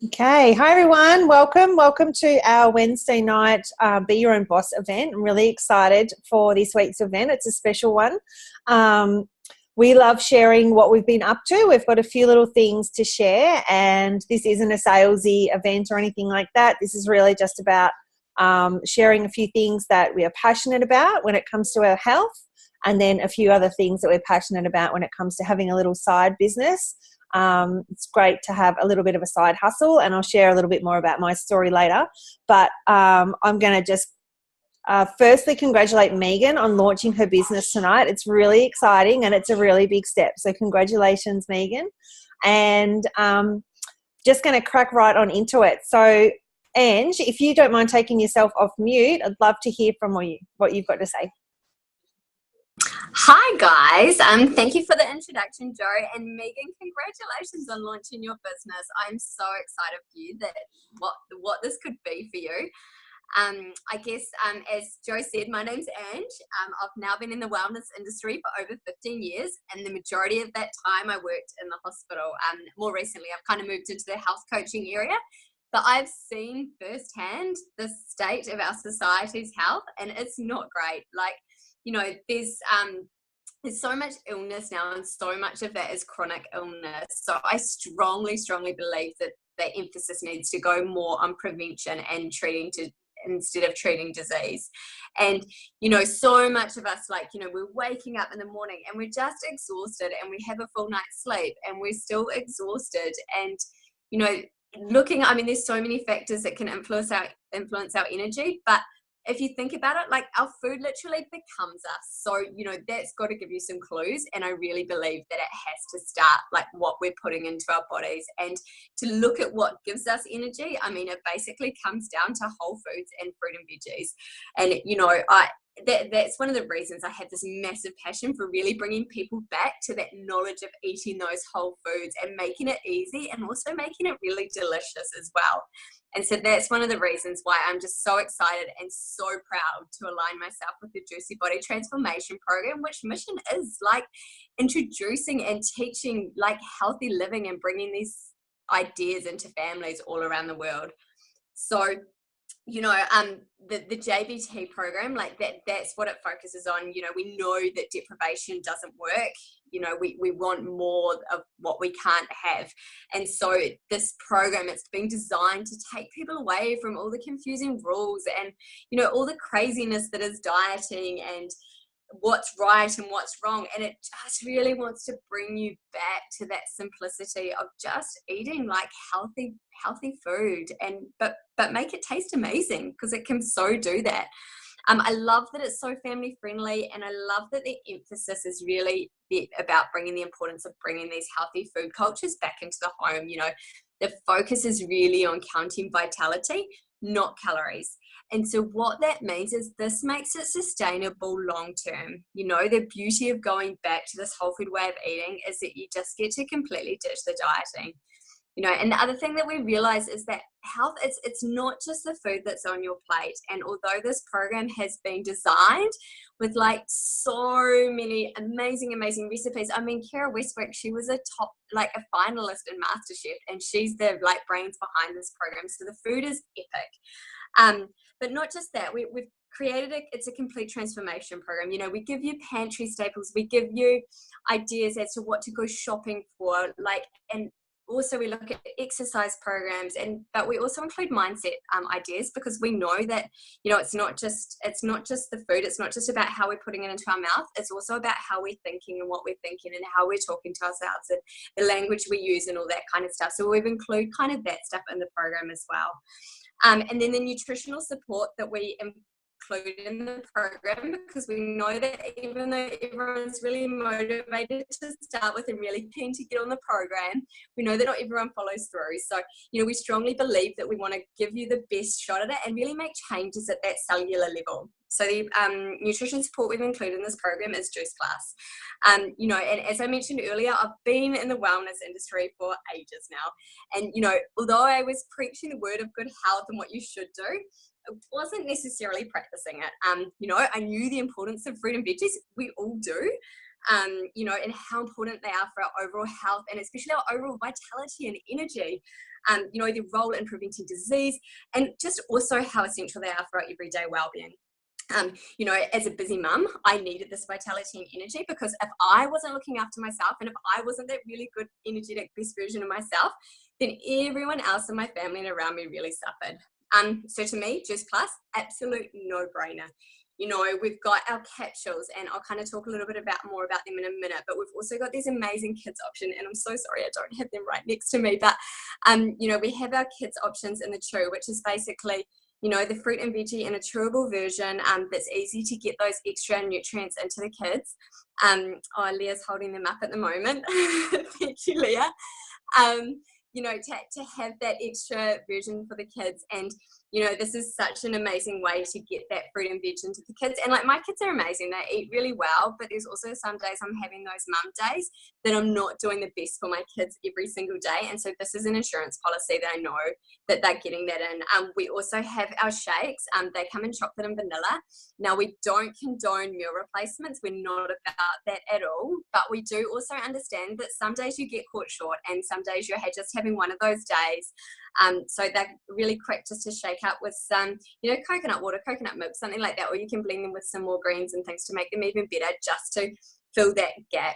Okay, hi everyone. Welcome to our Wednesday night Be Your Own Boss event. I'm really excited for this week's event. It's a special one. We love sharing what we've been up to. We've got a few little things to share, and this isn't a salesy event or anything like that. This is really just about sharing a few things that we are passionate about when it comes to our health, and then a few other things that we're passionate about when it comes to having a little side business. It's great to have a little bit of a side hustle, and I'll share a little bit more about my story later. But I'm going to just firstly congratulate Megan on launching her business tonight. It's really exciting and it's a really big step. So congratulations, Megan. And just going to crack right on into it. So, Ange, if you don't mind taking yourself off mute, I'd love to hear from what you've got to say. Hi guys, thank you for the introduction, Joe, and Megan, congratulations on launching your business. I'm so excited for you that what this could be for you. I guess as Joe said, my name's Ange. I've now been in the wellness industry for over 15 years, and the majority of that time I worked in the hospital. More recently I've kind of moved into the health coaching area, but I've seen firsthand the state of our society's health, and it's not great. Like, you know, there's so much illness now, and so much of that is chronic illness. So I strongly believe that the emphasis needs to go more on prevention and instead of treating disease. And, you know, so much of us, like, you know, we're waking up in the morning and we're just exhausted, and we have a full night's sleep and we're still exhausted. And, you know, there's so many factors that can influence our energy, but if you think about it, like, our food literally becomes us. So, you know, that's got to give you some clues. And I really believe that it has to start, like, what we're putting into our bodies. And to look at what gives us energy, I mean, it basically comes down to whole foods and fruit and veggies. And, you know, that's one of the reasons I have this massive passion for really bringing people back to that knowledge of eating those whole foods and making it easy, and also making it really delicious as well. And so that's one of the reasons why I'm just so excited and so proud to align myself with the Juicy Body Transformation Program, which mission is like introducing and teaching like healthy living and bringing these ideas into families all around the world. So, you know, the JBT program, like that's what it focuses on. You know, we know that deprivation doesn't work. You know, we want more of what we can't have. And so this program, it's being designed to take people away from all the confusing rules and, you know, all the craziness that is dieting and what's right and what's wrong. And it just really wants to bring you back to that simplicity of just eating like healthy food, and but make it taste amazing, because it can so do that. I love that it's so family friendly, and I love that the emphasis is really about bringing the importance of bringing these healthy food cultures back into the home. You know, the focus is really on counting vitality, not calories. And so what that means is this makes it sustainable long term. You know, the beauty of going back to this whole food way of eating is that you just get to completely ditch the dieting. You know, and the other thing that we realize is that health, it's not just the food that's on your plate. And although this program has been designed with like so many amazing recipes, I mean, Kara Westbrook, she was a finalist in MasterChef, and she's the like brains behind this program. So the food is epic. But not just that, we've created it's a complete transformation program. You know, we give you pantry staples, we give you ideas as to what to go shopping for, like, and also we look at exercise programs, but we also include mindset ideas, because we know that, you know, it's not just the food, it's not just about how we're putting it into our mouth, it's also about how we're thinking and what we're thinking and how we're talking to ourselves and the language we use and all that kind of stuff. So we've included kind of that stuff in the program as well. And then the nutritional support that we include in the program, because we know that even though everyone's really motivated to start with and really keen to get on the program, we know that not everyone follows through. So, you know, we strongly believe that we want to give you the best shot at it and really make changes at that cellular level. So the nutrition support we've included in this program is Juice Plus. You know, and as I mentioned earlier, I've been in the wellness industry for ages now. And, you know, although I was preaching the word of good health and what you should do, I wasn't necessarily practicing it. You know, I knew the importance of fruit and veggies. We all do. you know, and how important they are for our overall health and especially our overall vitality and energy. You know, their role in preventing disease, and just also how essential they are for our everyday well-being. You know, as a busy mum, I needed this vitality and energy, because if I wasn't looking after myself and if I wasn't that really good, energetic, best version of myself, then everyone else in my family and around me really suffered. So to me, Juice Plus, absolute no-brainer. You know, we've got our capsules, and I'll kind of talk a little bit more about them in a minute, but we've also got these amazing kids option, and I'm so sorry I don't have them right next to me, but you know, we have our kids options in the chew, which is basically, you know, the fruit and veggie in a chewable version that's easy to get those extra nutrients into the kids. Oh, Leah's holding them up at the moment. Thank you, Leah. You know, to have that extra version for the kids. And, you know, this is such an amazing way to get that fruit and veg into the kids. And like, my kids are amazing. They eat really well, but there's also some days I'm having those mum days that I'm not doing the best for my kids every single day. And so this is an insurance policy that I know that they're getting that in. We also have our shakes. They come in chocolate and vanilla. Now, we don't condone meal replacements. We're not about that at all. But we do also understand that some days you get caught short, and some days you're just having one of those days. So they're really quick just to shake up with some, you know, coconut water, coconut milk, something like that, or you can blend them with some more greens and things to make them even better, just to fill that gap.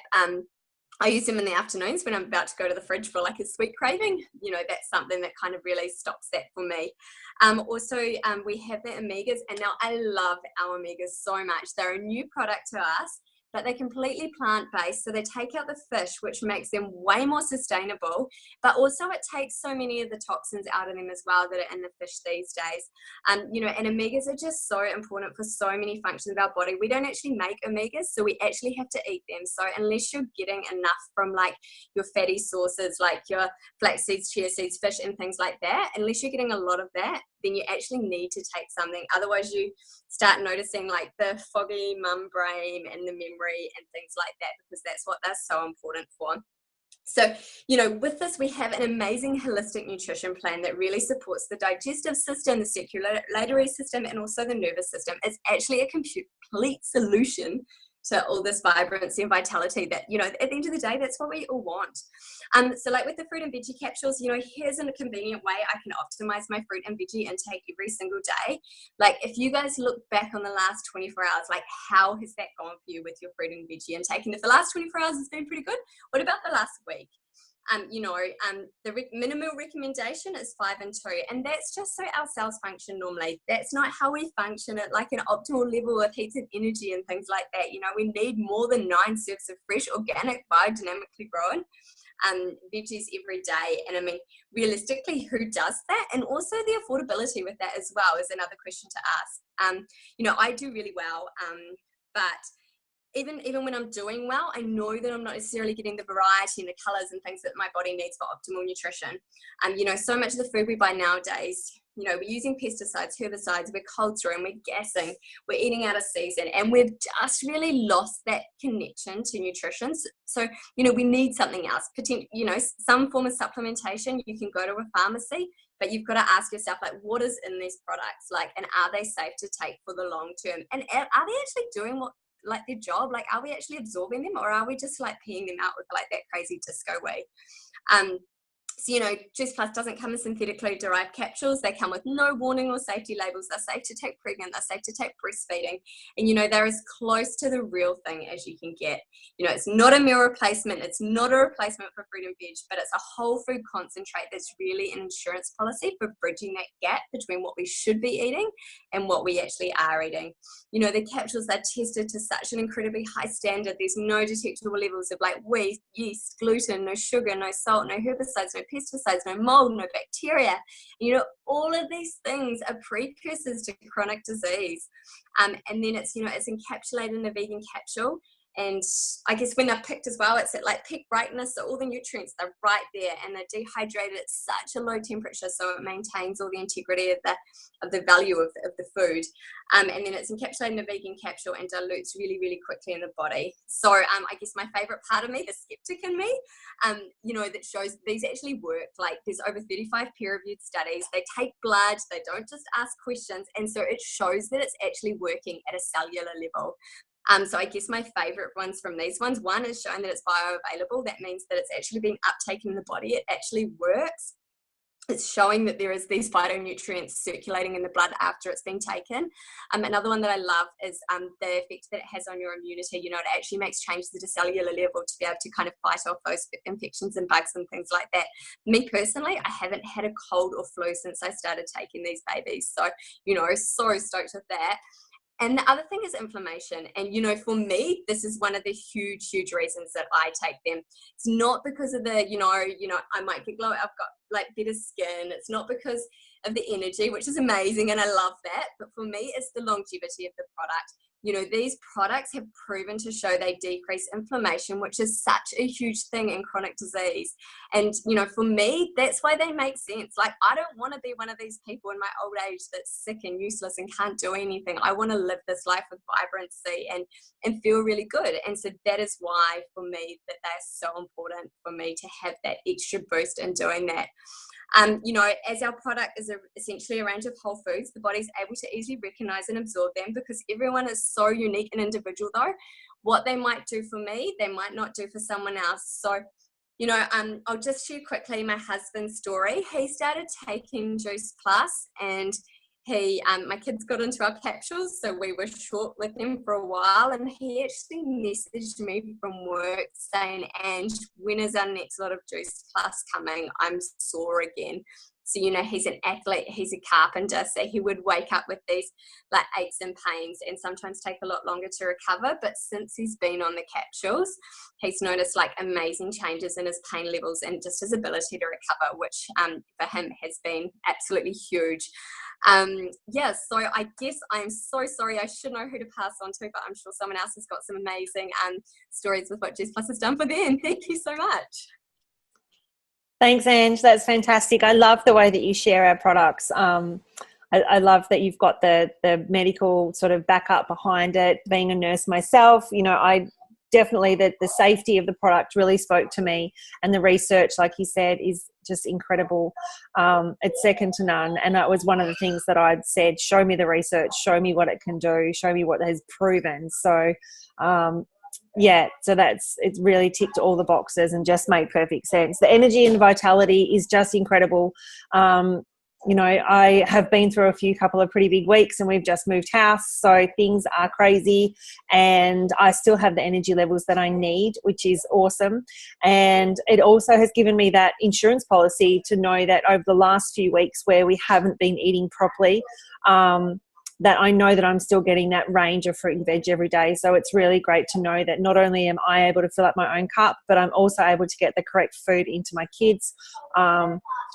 I use them in the afternoons when I'm about to go to the fridge for like a sweet craving. You know, that's something that kind of really stops that for me. Also, we have the omegas, and now I love our omegas so much. They're a new product to us, but they're completely plant-based. So they take out the fish, which makes them way more sustainable, but also it takes so many of the toxins out of them as well that are in the fish these days. You know, and omegas are just so important for so many functions of our body. We don't actually make omegas, so we actually have to eat them. So unless you're getting enough from like your fatty sources, like your flax seeds, chia seeds, fish and things like that, unless you're getting a lot of that, then you actually need to take something. Otherwise you start noticing like the foggy mum brain and the memory and things like that, because that's what they're so important for. So, you know, with this, we have an amazing holistic nutrition plan that really supports the digestive system, the circulatory system, and also the nervous system. It's actually a complete solution to all this vibrancy and vitality that, you know, at the end of the day, that's what we all want. So like with the fruit and veggie capsules, you know, here's a convenient way I can optimize my fruit and veggie intake every single day. Like if you guys look back on the last 24 hours, like how has that gone for you with your fruit and veggie intake? And if the last 24 hours has been pretty good, what about the last week? You know, the minimal recommendation is 5 and 2, and that's just so our cells function normally. That's not how we function at like an optimal level with heaps of energy and things like that. You know, we need more than 9 serves of fresh, organic, biodynamically grown veggies every day. And I mean, realistically, who does that? And also the affordability with that as well is another question to ask. You know, I do really well, but even when I'm doing well, I know that I'm not necessarily getting the variety and the colors and things that my body needs for optimal nutrition. You know, so much of the food we buy nowadays, you know, we're using pesticides, herbicides, we're cold storage, we're gassing, we're eating out of season, and we've just really lost that connection to nutrition. So, you know, we need something else, you know, some form of supplementation. You can go to a pharmacy, but you've got to ask yourself, like, what is in these products? Like, and are they safe to take for the long term? And are they actually doing what, like, their job? Like, are we actually absorbing them, or are we just like peeing them out with like that crazy disco way? So, you know, Juice Plus doesn't come in synthetically derived capsules. They come with no warning or safety labels. They're safe to take pregnant. They're safe to take breastfeeding. And, you know, they're as close to the real thing as you can get. You know, it's not a meal replacement. It's not a replacement for fruit and veg, but it's a whole food concentrate that's really an insurance policy for bridging that gap between what we should be eating and what we actually are eating. You know, the capsules are tested to such an incredibly high standard. There's no detectable levels of like wheat, yeast, gluten, no sugar, no salt, no herbicides, no pesticides, no mold, no bacteria. You know, all of these things are precursors to chronic disease. And then it's, you know, it's encapsulated in a vegan capsule. And I guess when they're picked as well, it's at like peak brightness, so all the nutrients, they're right there, and they're dehydrated at such a low temperature, so it maintains all the integrity of the value of the food. And then it's encapsulated in a vegan capsule and dilutes really, really quickly in the body. So I guess my favorite part of me, the skeptic in me, you know, that shows these actually work. Like, there's over 35 peer-reviewed studies. They take blood, they don't just ask questions, and so it shows that it's actually working at a cellular level. So I guess my favorite ones from these ones, one is showing that it's bioavailable. That means that it's actually being uptaken in the body. It actually works. It's showing that there is these phytonutrients circulating in the blood after it's been taken. Another one that I love is the effect that it has on your immunity. You know, it actually makes changes at a cellular level to be able to kind of fight off those infections and bugs and things like that. Me personally, I haven't had a cold or flu since I started taking these babies. So, you know, so stoked with that. And the other thing is inflammation. And, you know, for me, this is one of the huge, huge reasons that I take them. It's not because of the, you know, I might get glow. I've got like better skin. It's not because of the energy, which is amazing. And I love that. But for me, it's the longevity of the product. You know, these products have proven to show they decrease inflammation, which is such a huge thing in chronic disease. And, you know, for me, that's why they make sense. Like, I don't want to be one of these people in my old age that's sick and useless and can't do anything. I want to live this life with vibrancy and feel really good. And so that is why, for me, that they're so important for me to have that extra boost in doing that. You know, as our product is essentially a range of whole foods, the body's able to easily recognize and absorb them, because everyone is so unique and individual though. What they might do for me, they might not do for someone else. So, you know, I'll just share quickly my husband's story. He started taking Juice Plus, and my kids got into our capsules, so we were short with him for a while, and he actually messaged me from work saying, "Ange, when is our next lot of Juice Plus coming? I'm sore again." So, you know, he's an athlete, he's a carpenter, so he would wake up with these like aches and pains and sometimes take a lot longer to recover. But since he's been on the capsules, he's noticed like amazing changes in his pain levels and just his ability to recover, which for him has been absolutely huge. So I guess I'm so sorry. I should know who to pass on to, but I'm sure someone else has got some amazing stories with what Juice Plus has done for them. Thank you so much. Thanks, Ange. That's fantastic. I love the way that you share our products. I love that you've got the medical sort of backup behind it. Being a nurse myself, you know, I definitely the safety of the product really spoke to me, and the research, like you said, is just incredible. It's second to none, and that was one of the things that I'd said, show me the research, show me what it can do, show me what it has proven. So so it's really ticked all the boxes and just made perfect sense. The energy and vitality is just incredible. You know, I have been through a couple of pretty big weeks, and we've just moved house, so things are crazy, and I still have the energy levels that I need, which is awesome. And it also has given me that insurance policy to know that over the last few weeks where we haven't been eating properly, that I know that I'm still getting that range of fruit and veg every day. So it's really great to know that not only am I able to fill up my own cup, but I'm also able to get the correct food into my kids,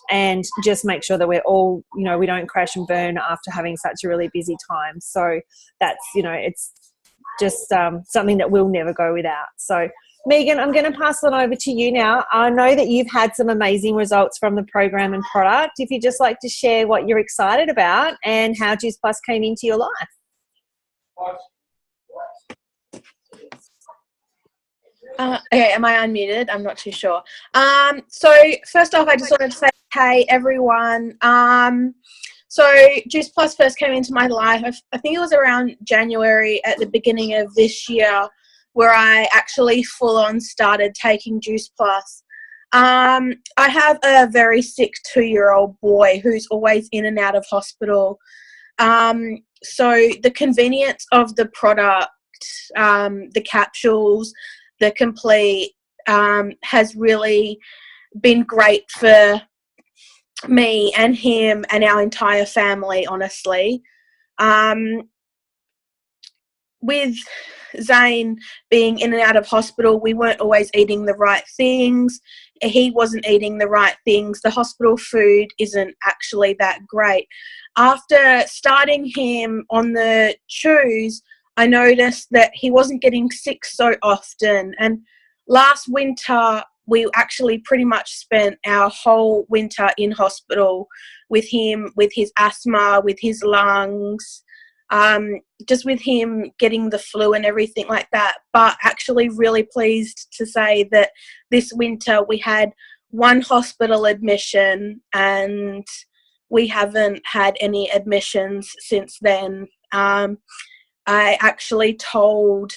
and just make sure that we're all, you know, we don't crash and burn after having such a really busy time. So that's, you know, it's just something that we'll never go without. So Megan, I'm going to pass it over to you now. I know that you've had some amazing results from the program and product. If you'd just like to share what you're excited about and how Juice Plus came into your life. Okay, am I unmuted? I'm not too sure. So first off, I just wanted to say, hey, everyone. So Juice Plus first came into my life, I think it was around January at the beginning of this year, where I actually full-on started taking Juice Plus. I have a very sick 2-year-old boy who's always in and out of hospital. So the convenience of the product, the capsules, the complete, has really been great for me and him and our entire family, honestly. With Zane being in and out of hospital, we weren't always eating the right things. He wasn't eating the right things. The hospital food isn't actually that great. After starting him on the chews, I noticed that he wasn't getting sick so often. And last winter, we actually pretty much spent our whole winter in hospital with him, with his asthma, with his lungs, just with him getting the flu and everything like that. But actually really pleased to say that this winter we had one hospital admission, and we haven't had any admissions since then. I actually told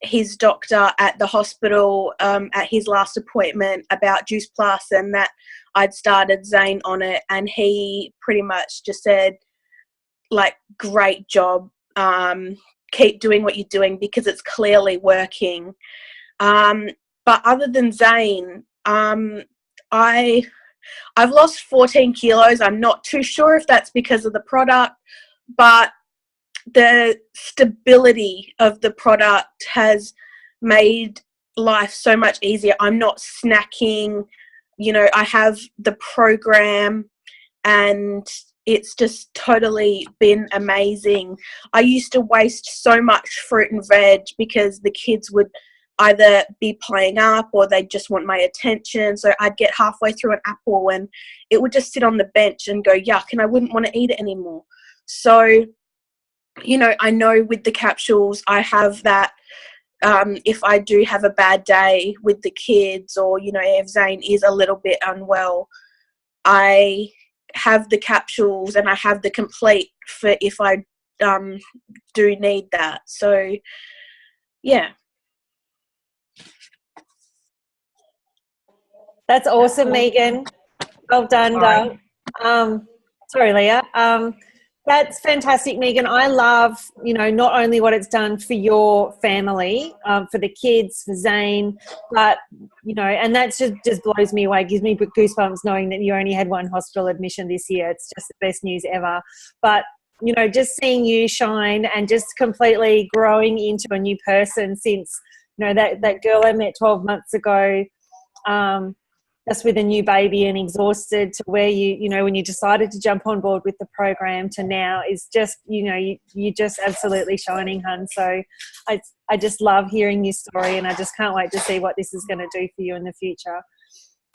his doctor at the hospital at his last appointment about Juice Plus and that I'd started Zane on it, and he pretty much just said, like, great job, keep doing what you're doing because it's clearly working. But other than Zane, I've lost 14 kilos. I'm not too sure if that's because of the product, but the stability of the product has made life so much easier. I'm not snacking, I have the program, and it's just totally been amazing. I used to waste so much fruit and veg because the kids would either be playing up or they'd just want my attention. So I'd get halfway through an apple and it would just sit on the bench and go yuck, and I wouldn't want to eat it anymore. So, I know with the capsules, I have that if I do have a bad day with the kids, or, if Zane is a little bit unwell, I have the capsules and I have the complete for if I do need that. So, yeah. That's awesome, Megan. Well done, girl. Sorry, Leah. That's fantastic, Megan. I love, not only what it's done for your family, for the kids, for Zane, but, and that just blows me away, gives me goosebumps knowing that you only had one hospital admission this year. It's just the best news ever. But, just seeing you shine and just completely growing into a new person since, that girl I met 12 months ago, just with a new baby and exhausted, to where when you decided to jump on board with the program to now is just, you're just absolutely shining, hun. So I just love hearing your story, and I just can't wait to see what this is going to do for you in the future.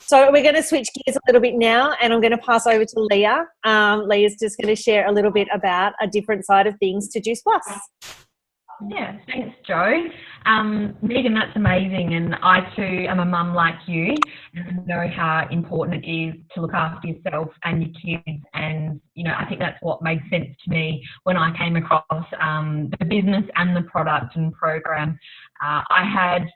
So we're going to switch gears a little bit now, and I'm going to pass over to Leah. Leah's just going to share a little bit about a different side of things to Juice Plus. Yeah, thanks, Jo. Megan, that's amazing. And I too am a mum like you, and know how important it is to look after yourself and your kids. And, I think that's what made sense to me when I came across the business and the product and program. I had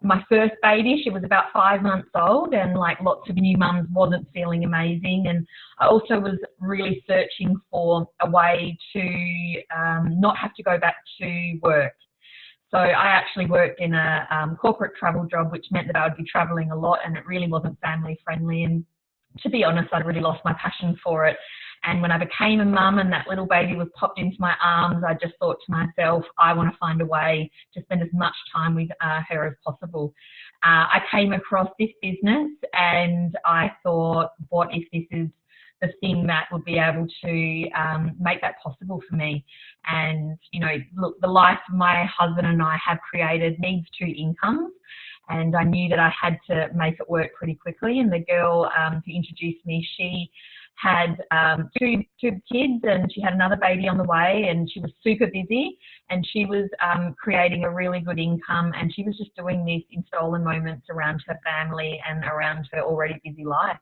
my first baby. She was about 5 months old, and like lots of new mums, wasn't feeling amazing. And I also was really searching for a way to not have to go back to work. So I actually worked in a corporate travel job, which meant that I would be traveling a lot, and it really wasn't family friendly. And to be honest, I'd really lost my passion for it. And when I became a mum and that little baby was popped into my arms, I just thought to myself, I want to find a way to spend as much time with her as possible. I came across this business and I thought, what if this is the thing that would be able to make that possible for me? And, look, the life my husband and I have created needs 2 incomes. And I knew that I had to make it work pretty quickly. And the girl who introduced me, she had two kids, and she had another baby on the way, and she was super busy, and she was creating a really good income, and she was just doing this in stolen moments around her family and around her already busy life.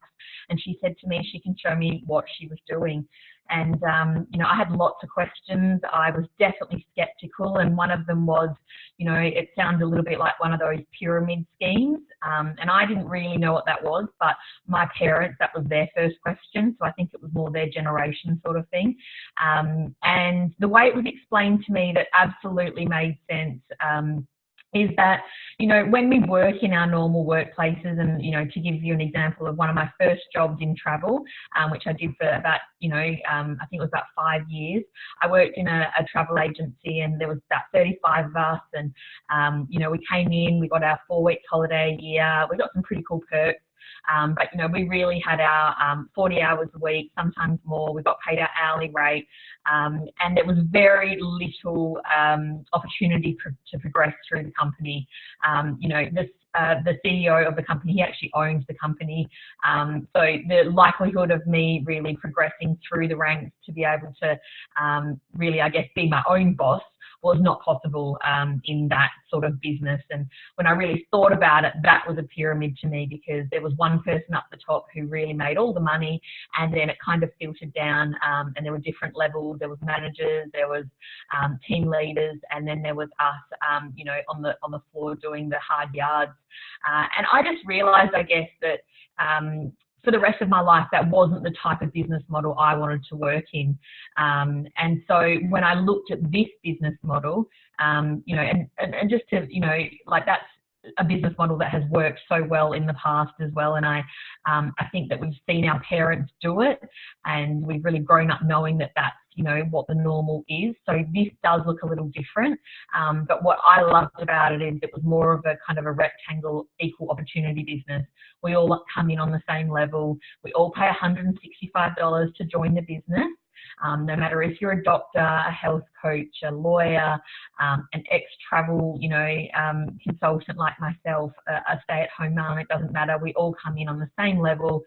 And she said to me she can show me what she was doing. And, I had lots of questions. I was definitely skeptical. And one of them was, it sounded a little bit like one of those pyramid schemes. And I didn't really know what that was, but my parents, that was their first question. So I think it was more their generation sort of thing. And the way it was explained to me that absolutely made sense, is that, when we work in our normal workplaces, and, to give you an example of one of my first jobs in travel, which I did for about, I think it was about 5 years, I worked in a travel agency, and there was about 35 of us, and, we came in, we got our 4 weeks holiday a year, we got some pretty cool perks. But, we really had our 40 hours a week, sometimes more. We got paid our hourly rate, and there was very little opportunity to progress through the company. The CEO of the company, he actually owns the company. So the likelihood of me really progressing through the ranks to be able to really, I guess, be my own boss was not possible in that sort of business. And when I really thought about it, that was a pyramid to me, because there was one person up the top who really made all the money, and then it kind of filtered down, and there were different levels. There was managers, there was team leaders, and then there was us, you know, on the floor doing the hard yards. And I just realised, I guess, that for the rest of my life, that wasn't the type of business model I wanted to work in. And so when I looked at this business model, you know, and just to, you know, like, that's a business model that has worked so well in the past as well. And I think that we've seen our parents do it, and we've really grown up knowing that that's, you know, what the normal is. So this does look a little different. But what I loved about it is it was more of a kind of a rectangle, equal opportunity business. We all come in on the same level. We all pay $165 to join the business. No matter if you're a doctor, a health coach, a lawyer, an ex-travel, you know, consultant like myself, a stay-at-home mum, it doesn't matter. We all come in on the same level,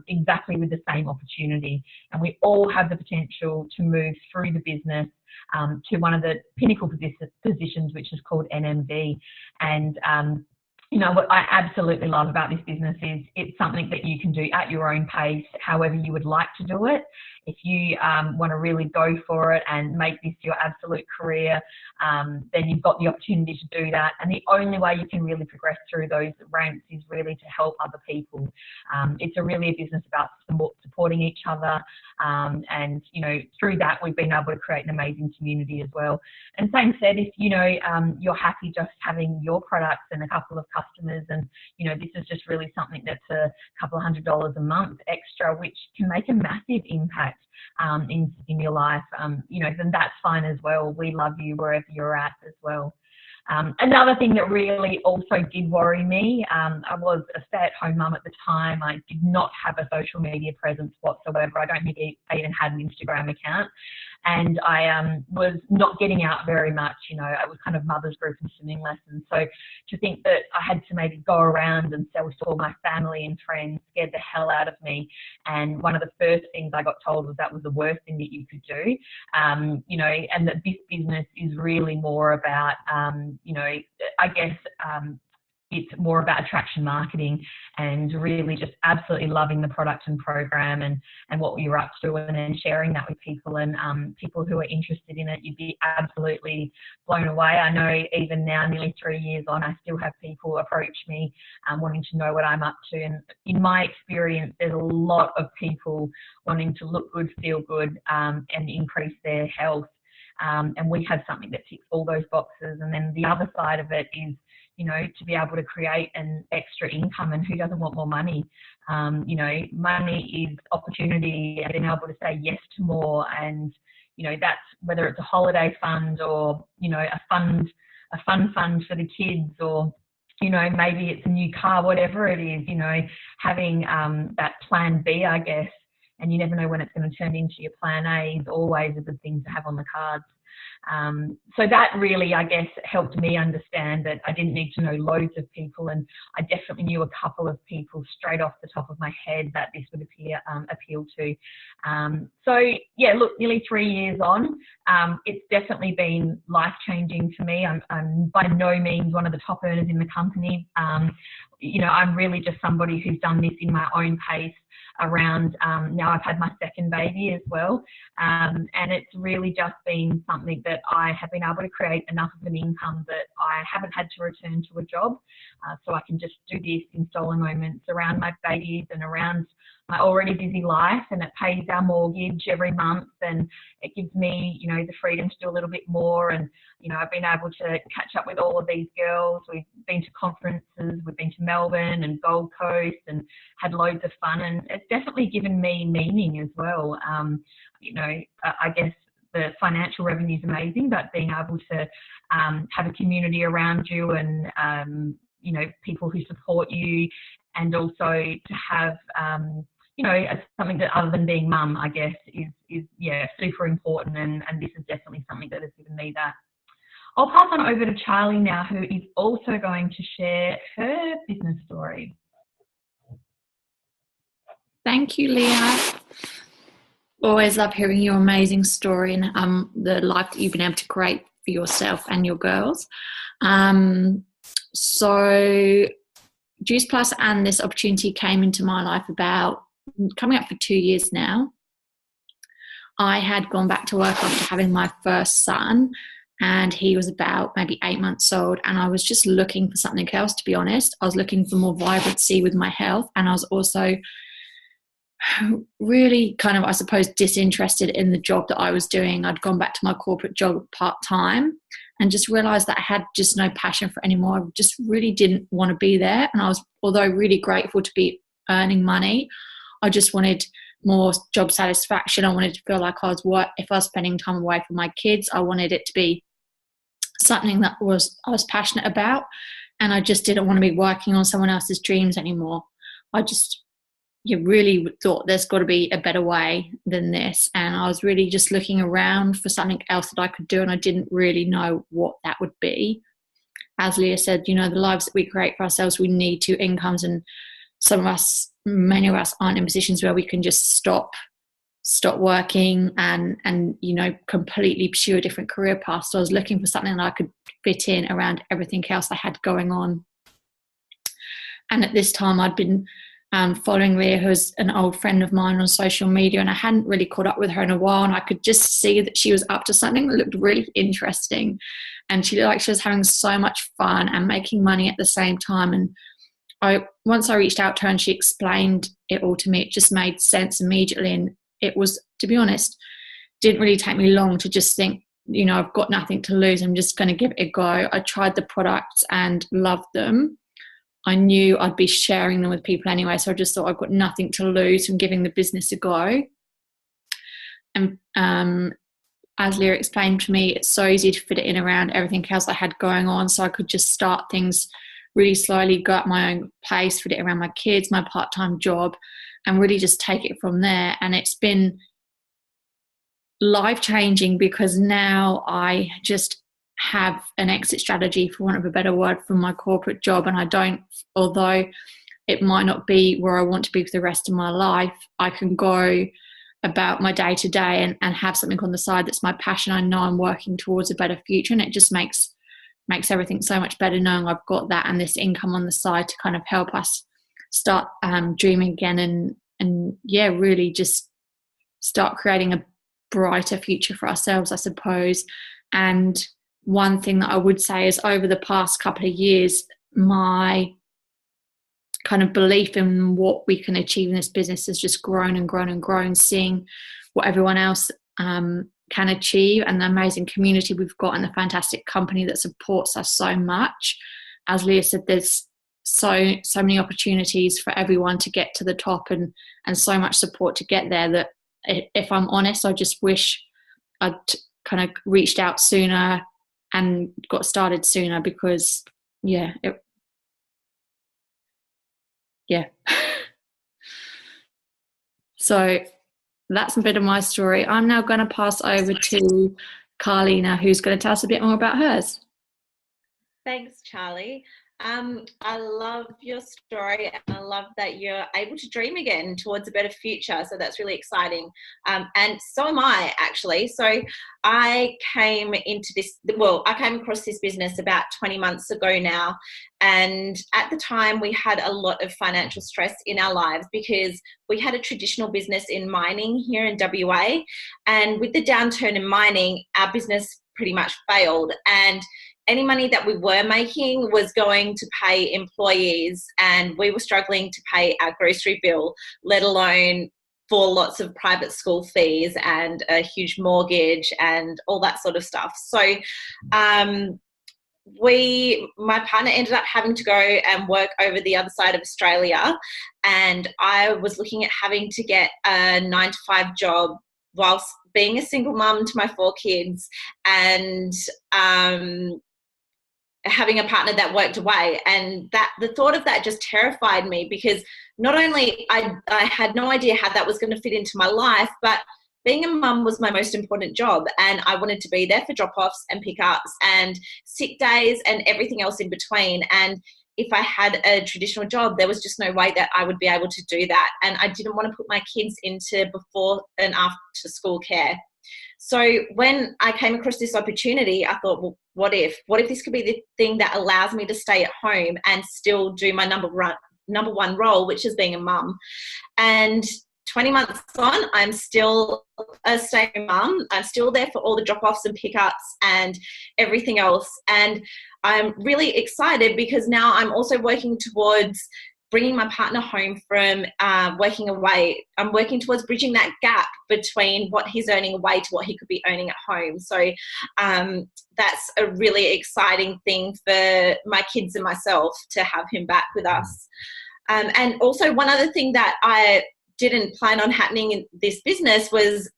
exactly with the same opportunity. And we all have the potential to move through the business to one of the pinnacle positions, which is called NMD. And you know, what I absolutely love about this business is it's something that you can do at your own pace, however you would like to do it. If you want to really go for it and make this your absolute career, then you've got the opportunity to do that. And the only way you can really progress through those ranks is really to help other people. It's really a business about supporting each other. And, you know, through that, we've been able to create an amazing community as well. And same said, if, you know, you're happy just having your products and a couple of customers, and, you know, this is just really something that's a couple of $100 a month extra, which can make a massive impact in your life, you know, then that's fine as well. We love you wherever you're at as well. Another thing that really also did worry me, I was a stay-at-home mum at the time. I did not have a social media presence whatsoever. I don't think I even had an Instagram account. And I was not getting out very much, you know. It was kind of mother's group and swimming lessons. So to think that I had to maybe go around and sell to all my family and friends scared the hell out of me. And one of the first things I got told was that was the worst thing that you could do, you know, and that this business is really more about, you know, I guess it's more about attraction marketing and really just absolutely loving the product and program and what you're up to, and then sharing that with people, and people who are interested in it. You'd be absolutely blown away. I know even now, nearly 3 years on, I still have people approach me wanting to know what I'm up to. And in my experience, there's a lot of people wanting to look good, feel good, and increase their health. And we have something that ticks all those boxes. And then the other side of it is, you know, to be able to create an extra income, and who doesn't want more money? You know, money is opportunity, and being able to say yes to more. And, you know, that's whether it's a holiday fund or, you know, a fun fund for the kids, or, you know, maybe it's a new car, whatever it is, you know, having that plan B, I guess, and you never know when it's going to turn into your plan A, is always a good thing to have on the cards. So that really, I guess, helped me understand that I didn't need to know loads of people, and I definitely knew a couple of people straight off the top of my head that this would appeal to. So yeah, look, nearly 3 years on, it's definitely been life-changing for me. I'm by no means one of the top earners in the company. You know, I'm really just somebody who's done this in my own pace around, now I've had my second baby as well. And it's really just been something that I have been able to create enough of an income that I haven't had to return to a job. So I can just do this in stolen moments around my babies and around my already busy life, and it pays our mortgage every month, and it gives me, you know, the freedom to do a little bit more. And, you know, I've been able to catch up with all of these girls. We've been to conferences, we've been to Melbourne and Gold Coast and had loads of fun, and it's definitely given me meaning as well. You know, I guess the financial revenue is amazing, but being able to have a community around you, and you know, people who support you, and also to have you know, something that other than being mum, I guess, is yeah, super important, and this is definitely something that has given me that. I'll pass on over to Charlie now, who is also going to share her business story. Thank you, Leah. Always love hearing your amazing story and the life that you've been able to create for yourself and your girls. So Juice Plus and this opportunity came into my life about coming up for 2 years now. I had gone back to work after having my first son, and he was about maybe 8 months old, and I was just looking for something else, to be honest. I was looking for more vibrancy with my health, and I was also really kind of, I suppose, disinterested in the job that I was doing. I'd gone back to my corporate job part-time and just realised that I had just no passion for it anymore. I just really didn't want to be there, and I was, although really grateful to be earning money, I just wanted more job satisfaction. I wanted to feel like if I was spending time away from my kids, I wanted it to be something that I was passionate about, and I just didn't want to be working on someone else's dreams anymore. I just really thought there's got to be a better way than this, and I was really just looking around for something else that I could do, and I didn't really know what that would be. As Leah said, the lives that we create for ourselves, we need 2 incomes, and many of us aren't in positions where we can just stop working and completely pursue a different career path. So I was looking for something that I could fit in around everything else I had going on. And at this time I'd been following Leah, who's an old friend of mine, on social media, and I hadn't really caught up with her in a while, and I could just see that she was up to something that looked really interesting, and she looked like she was having so much fun and making money at the same time. And once I reached out to her and she explained it all to me, it just made sense immediately. And it was, to be honest, didn't really take me long to just think, I've got nothing to lose, I'm just going to give it a go. I tried the products and loved them. I knew I'd be sharing them with people anyway, so I just thought I've got nothing to lose from giving the business a go. And as Leah explained to me, it's so easy to fit it in around everything else I had going on, so I could just start things really slowly, go at my own pace, fit it around my kids, my part-time job, and really just take it from there. And it's been life-changing because now I just have an exit strategy, for want of a better word, from my corporate job, and I don't, although it might not be where I want to be for the rest of my life, I can go about my day-to-day and have something on the side that's my passion. I know I'm working towards a better future, and it just makes everything so much better knowing I've got that and this income on the side to kind of help us start dreaming again and really just start creating a brighter future for ourselves, I suppose. And one thing that I would say is, over the past couple of years, my kind of belief in what we can achieve in this business has just grown and grown and grown, seeing what everyone else can achieve, and the amazing community we've got, and the fantastic company that supports us so much. As Leah said, there's so many opportunities for everyone to get to the top, and so much support to get there, that if I'm honest, I just wish I'd kind of reached out sooner and got started sooner, because so that's a bit of my story. I'm now going to pass over to Carlina, who's going to tell us a bit more about hers. Thanks, Charlie. I love your story, and I love that you're able to dream again towards a better future. So that's really exciting. And so am I, actually. So I came across this business about 20 months ago now. And at the time, we had a lot of financial stress in our lives because we had a traditional business in mining here in WA. And with the downturn in mining, our business pretty much failed. And any money that we were making was going to pay employees, and we were struggling to pay our grocery bill, let alone for lots of private school fees and a huge mortgage and all that sort of stuff. So my partner ended up having to go and work over the other side of Australia, and I was looking at having to get a 9-to-5 job whilst being a single mum to my 4 kids, and having a partner that worked away. And that the thought of that just terrified me, because not only I had no idea how that was going to fit into my life, but being a mum was my most important job, and I wanted to be there for drop-offs and pick-ups and sick days and everything else in between. And if I had a traditional job, there was just no way that I would be able to do that. And I didn't want to put my kids into before and after school care. So when I came across this opportunity, I thought, well, what if this could be the thing that allows me to stay at home and still do my number one role, which is being a mum. And 20 months on, I'm still a stay-at-home mum. I'm still there for all the drop-offs and pickups and everything else. And I'm really excited because now I'm also working towards bringing my partner home from working away. I'm working towards bridging that gap between what he's earning away to what he could be earning at home. So that's a really exciting thing for my kids and myself to have him back with us. And also one other thing that I didn't plan on happening in this business was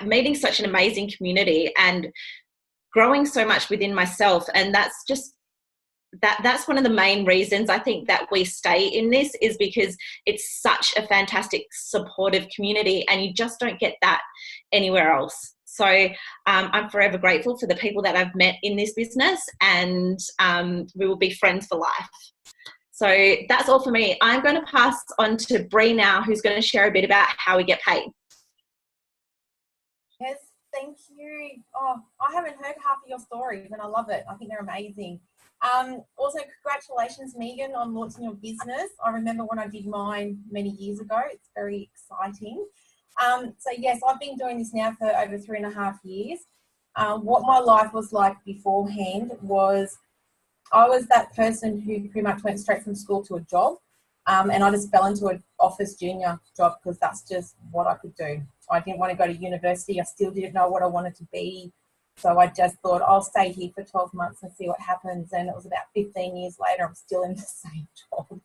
meeting such an amazing community and growing so much within myself. And that's just that's one of the main reasons I think that we stay in this, is because it's such a fantastic supportive community and you just don't get that anywhere else. So I'm forever grateful for the people that I've met in this business, and we will be friends for life. So that's all for me. I'm going to pass on to Bree now, who's going to share a bit about how we get paid. Yes, thank you. Oh, I haven't heard half of your stories and I love it. I think they're amazing. Also, congratulations, Megan, on launching your business. I remember when I did mine many years ago. It's very exciting. So yes, I've been doing this now for over 3.5 years. What my life was like beforehand was I was that person who pretty much went straight from school to a job, and I just fell into an office junior job because that's just what I could do. I didn't want to go to university. I still didn't know what I wanted to be. So I just thought I'll stay here for 12 months and see what happens. And it was about 15 years later, I'm still in the same job.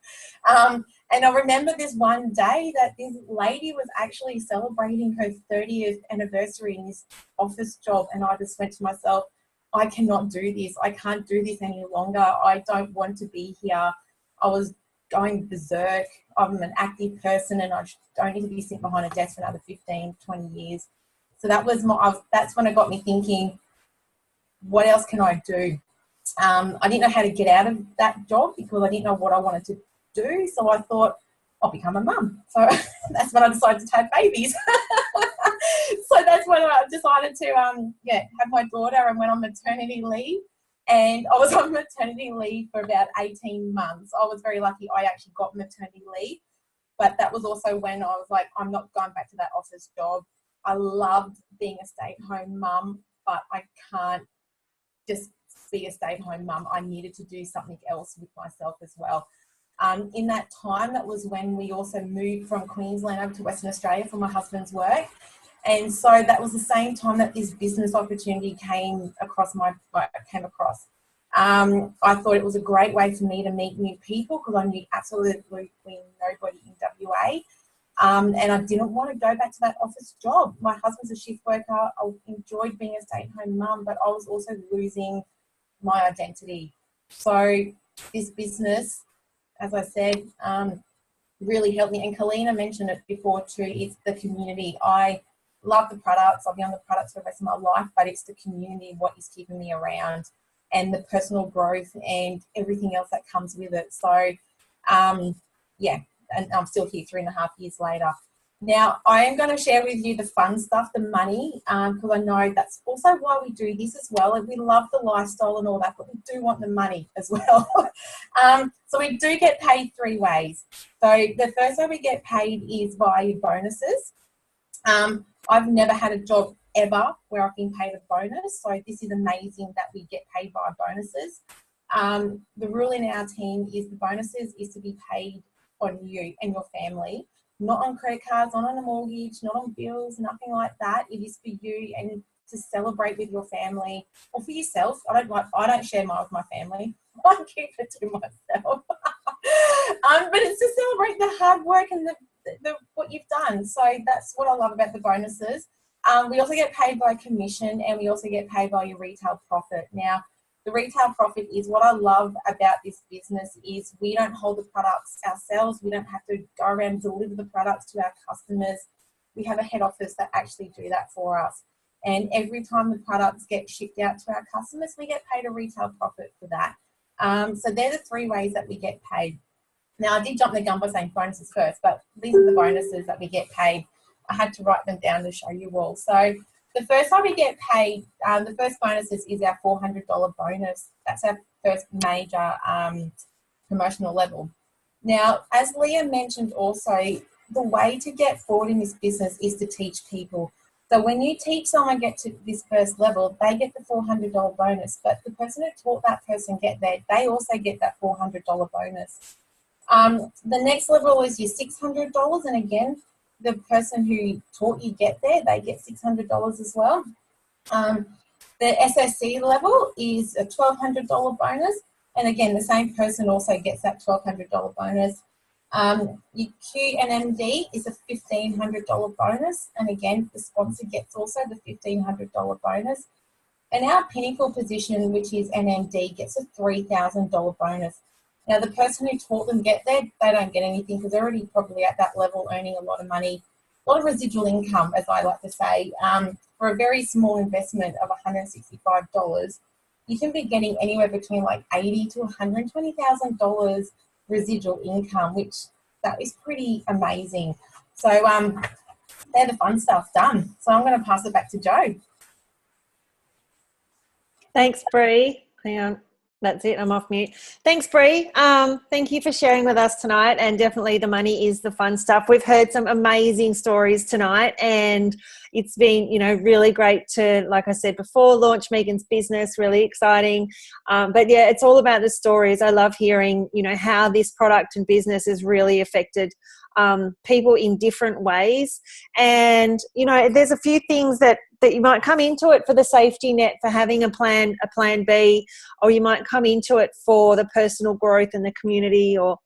And I remember this one day that this lady was actually celebrating her 30th anniversary in this office job. And I just went to myself, I cannot do this. I can't do this any longer. I don't want to be here. I was going berserk. I'm an active person and I don't need to be sitting behind a desk for another 15, 20 years. So that was that's when it got me thinking, what else can I do? I didn't know how to get out of that job because I didn't know what I wanted to do. So I thought, I'll become a mum. So that's when I decided to have babies. So that's when I decided to have my daughter and went on maternity leave. And I was on maternity leave for about 18 months. I was very lucky I actually got maternity leave. But that was also when I was like, I'm not going back to that office job. I loved being a stay-at-home mum, but I can't just be a stay-at-home mum. I needed to do something else with myself as well. In that time, that was when we also moved from Queensland over to Western Australia for my husband's work. And so that was the same time that this business opportunity came across. I thought it was a great way for me to meet new people because I knew absolutely nobody in WA. And I didn't want to go back to that office job. My husband's a shift worker. I enjoyed being a stay-at-home mum, but I was also losing my identity. So this business, as I said, really helped me. And Kalina mentioned it before too, it's the community. I love the products. I'll be on the products for the rest of my life, but it's the community, what is keeping me around, and the personal growth and everything else that comes with it. So, and I'm still here 3.5 years later. Now, I am going to share with you the fun stuff, the money, because I know that's also why we do this as well. And we love the lifestyle and all that, but we do want the money as well. So we do get paid 3 ways. So the first way we get paid is via bonuses. I've never had a job ever where I've been paid a bonus. So this is amazing that we get paid by bonuses. The rule in our team is the bonuses is to be paid on you and your family, not on credit cards, not on a mortgage, not on bills, nothing like that. It is for you and to celebrate with your family or for yourself. I don't share mine with my family. I keep it to myself. But it's to celebrate the hard work and the what you've done. So that's what I love about the bonuses. We also get paid by commission and we also get paid by your retail profit. Now, the retail profit is what I love about this business is we don't hold the products ourselves. We don't have to go around and deliver the products to our customers. We have a head office that actually do that for us. And every time the products get shipped out to our customers, we get paid a retail profit for that. So they're the 3 ways that we get paid. Now, I did jump the gun by saying bonuses first, but these are the bonuses that we get paid. I had to write them down to show you all. So The first time we get paid, the first bonus is our $400 bonus. That's our first major promotional level. Now, as Leah mentioned also, the way to get forward in this business is to teach people. So when you teach someone get to this first level, they get the $400 bonus, but the person who taught that person get there, they also get that $400 bonus. The next level is your $600, and again, the person who taught you get there, they get $600 as well. The SSC level is a $1,200 bonus, and again, the same person also gets that $1,200 bonus. Your QNMD is a $1,500 bonus, and again, the sponsor gets also the $1,500 bonus. And our pinnacle position, which is NMD, gets a $3,000 bonus. Now, the person who taught them get there, they don't get anything because they're already probably at that level earning a lot of money, a lot of residual income, as I like to say. For a very small investment of $165, you can be getting anywhere between like $80,000 to $120,000 residual income, which that is pretty amazing. So they're the fun stuff done. So I'm going to pass it back to Jo. Thanks, Bree. Hang on. That's it. I'm off mute. Thanks, Bree. Thank you for sharing with us tonight. And definitely the money is the fun stuff. We've heard some amazing stories tonight, and it's been, really great to, like I said before, launch Megan's business. Really exciting. But yeah, it's all about the stories. I love hearing, how this product and business has really affected people in different ways. And, there's a few things that you might come into it for the safety net, for having a plan B, or you might come into it for the personal growth in the community, or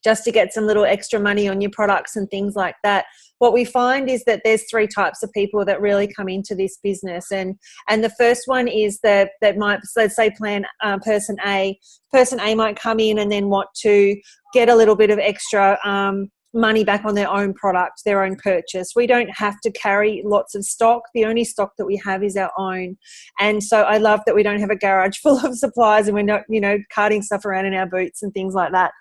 just to get some little extra money on your products and things like that. What we find is that there's three types of people that really come into this business. And the first one is that might, let's say person A. Person A might come in and then want to get a little bit of extra money back on their own product, their own purchase. We don't have to carry lots of stock. The only stock that we have is our own. And so I love that we don't have a garage full of supplies and we're not, carting stuff around in our boots and things like that.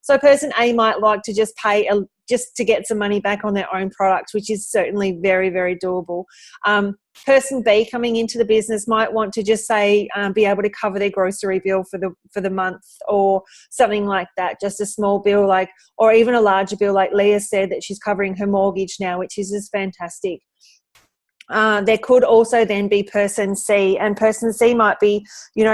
So person A might like to just pay just to get some money back on their own product, which is certainly very, very doable. Person B coming into the business might want to just say be able to cover their grocery bill for the month, or something like that, just a small bill, or even a larger bill, like Leah said, that she's covering her mortgage now, which is just fantastic. There could also then be person C, and person C might be,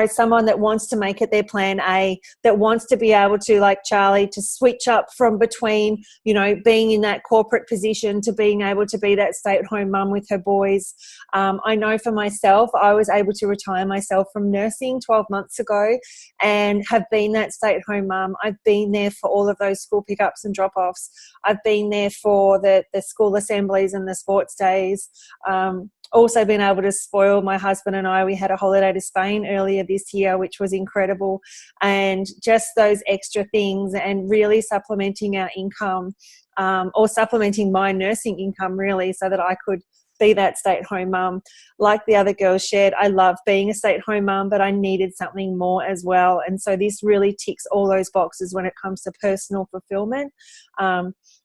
someone that wants to make it their plan A, that wants to be able to, like Charlie, to switch up from between, being in that corporate position to being able to be that stay-at-home mum with her boys. I know for myself, I was able to retire myself from nursing 12 months ago and have been that stay-at-home mum. I've been there for all of those school pickups and drop-offs. I've been there for the school assemblies and the sports days. Also been able to spoil my husband and I. We had a holiday to Spain earlier this year, which was incredible, and just those extra things and really supplementing our income, or supplementing my nursing income really, so that I could be that stay-at-home mum. Like the other girls shared, I love being a stay-at-home mum, but I needed something more as well. And so this really ticks all those boxes when it comes to personal fulfillment.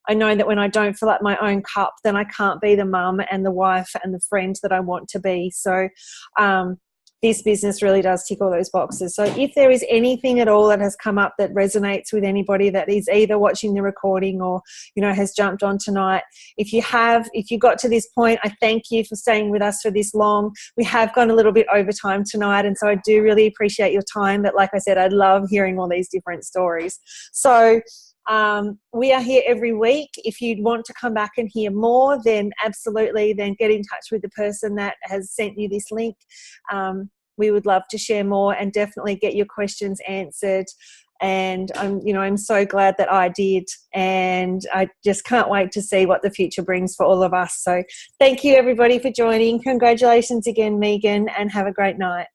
I know that when I don't fill up my own cup, then I can't be the mum and the wife and the friend that I want to be. So this business really does tick all those boxes. So if there is anything at all that has come up that resonates with anybody that is either watching the recording or, has jumped on tonight, if you got to this point, I thank you for staying with us for this long. We have gone a little bit over time tonight, and so I do really appreciate your time. But like I said, I love hearing all these different stories. So we are here every week. If you'd want to come back and hear more, then absolutely, then get in touch with the person that has sent you this link. We would love to share more and definitely get your questions answered. And I'm so glad that I did, and I just can't wait to see what the future brings for all of us. So thank you everybody for joining. Congratulations again, Megan, and have a great night.